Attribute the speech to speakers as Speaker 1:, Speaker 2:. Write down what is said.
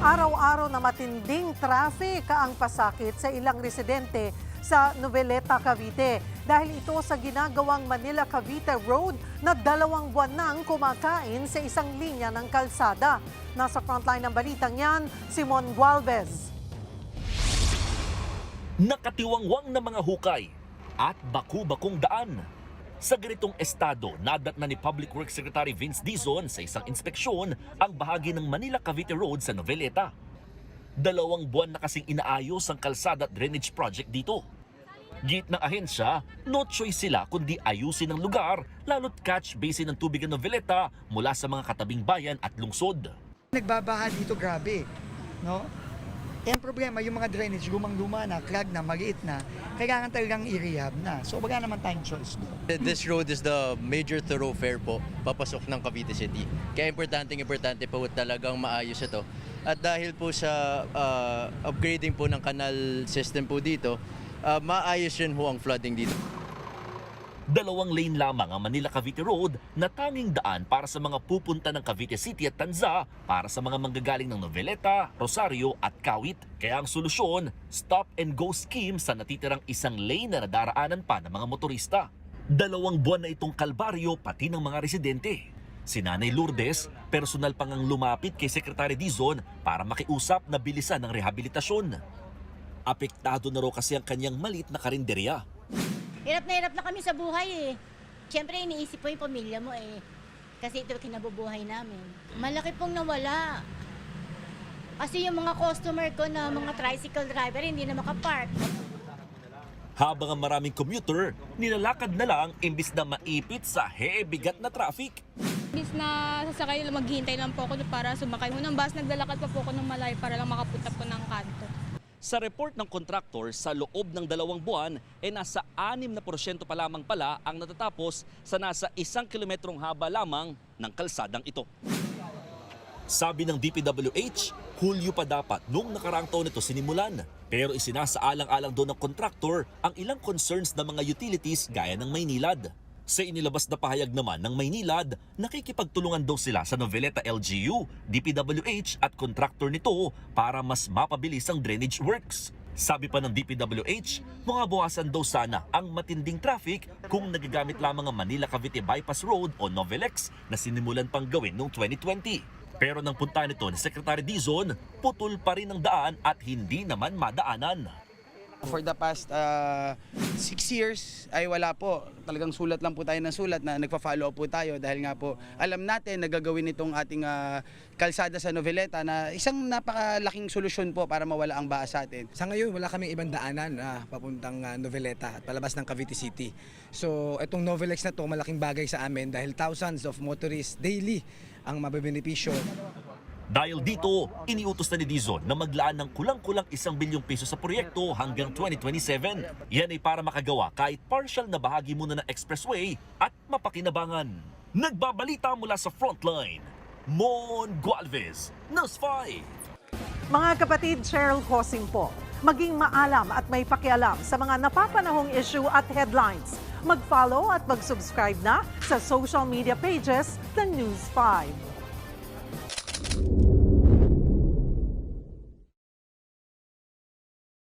Speaker 1: Araw-araw na matinding traffic ang pasakit sa ilang residente sa Noveleta, Cavite. Dahil ito sa ginagawang Manila-Cavite Road na 2 buwan nang kumakain sa isang linya ng kalsada. Nasa frontline ng balitang yan, Simon Gualvez.
Speaker 2: Nakatiwangwang na mga hukay at baku-bakong daan. Sa ganitong estado, nadat na ni Public Works Secretary Vince Dizon sa isang inspeksyon ang bahagi ng Manila-Cavite Road sa Noveleta. 2 buwan na kasing inaayos ang kalsada at drainage project dito. Git ng ahensya, no choice sila kundi ayusin ang lugar, lalo't catch basin ng tubig ng Noveleta mula sa mga katabing bayan at lungsod.
Speaker 3: Nagbabaha dito grabe, no? Ang problema, yung mga drainage, lumang-luma na, clog na, maliit na, kailangan talagang i-rehab na. So wala naman tayong choice.
Speaker 4: This road is the major thoroughfare po, papasok ng Cavite City. Kaya importante po talagang maayos ito. At dahil po sa upgrading po ng canal system po dito, maayos rin ho ang flooding dito.
Speaker 2: 2 lane lamang ang Manila-Cavite Road na tanging daan para sa mga pupunta ng Cavite City at Tanza para sa mga manggagaling ng Noveleta, Rosario at Kawit. Kaya ang solusyon, stop and go scheme sa natitirang 1 lane na nadaraanan pa ng mga motorista. 2 buwan na itong kalbaryo pati ng mga residente. Si Nanay Lourdes, personal pang ang lumapit kay Secretary Dizon para makiusap na bilisan ng rehabilitasyon. Apektado na raw kasi ang kanyang maliit na karinderya.
Speaker 5: Hirap na kami sa buhay eh. Siyempre iniisip po yung pamilya mo eh. Kasi ito kinabubuhay namin. Malaki pong nawala. Kasi yung mga customer ko na mga tricycle driver hindi na makapark.
Speaker 2: Habang ang maraming commuter, nilalakad na lang imbis na maipit sa bigat na traffic.
Speaker 6: Imbis na sasakay lang, maghihintay lang po ako para sumakay mo ng bus, naglalakad pa po ako ng malayo para lang makapunta po ng kanto.
Speaker 2: Sa report ng contractor, sa loob ng 2 buwan, nasa 6% pa lamang pala ang natatapos sa nasa 1 kilometrong haba lamang ng kalsadang ito. Sabi ng DPWH, Hulyo pa dapat nung nakaraang taon ito sinimulan. Pero isinasaalang-alang doon ng contractor ang ilang concerns ng mga utilities gaya ng Maynilad. Sa inilabas na pahayag naman ng Maynilad, nakikipagtulungan daw sila sa Noveleta LGU, DPWH at contractor nito para mas mapabilis ang drainage works. Sabi pa ng DPWH, mababawasan daw sana ang matinding traffic kung nagagamit lamang ang Manila-Cavite Bypass Road o Novelex na sinimulan pang gawin noong 2020. Pero nang punta nito ni Secretary Dizon, putol pa rin ang daan at hindi naman madaanan.
Speaker 7: For the past 6 years ay wala po. Talagang sulat lang po tayo ng sulat na nagpa-follow up po tayo dahil nga po alam natin na gagawin itong ating kalsada sa Noveleta na isang napakalaking solusyon po para mawala ang baha sa atin.
Speaker 8: Sa ngayon, wala kaming ibang daanan papuntang Noveleta at palabas ng Cavite City. So itong Novelex na to malaking bagay sa amin dahil thousands of motorists daily ang mabebenepisyo.
Speaker 2: Dahil dito, iniutos na ni Dizon na maglaan ng kulang-kulang 1 bilyong piso sa proyekto hanggang 2027. Yan ay para makagawa kahit partial na bahagi muna ng expressway at mapakinabangan. Nagbabalita mula sa Frontline, Mon Gualvez, News 5.
Speaker 1: Mga kapatid, Cheryl Cosing po. Maging maalam at may pakialam sa mga napapanahong issue at headlines. Mag-follow at mag-subscribe na sa social media pages ng News 5.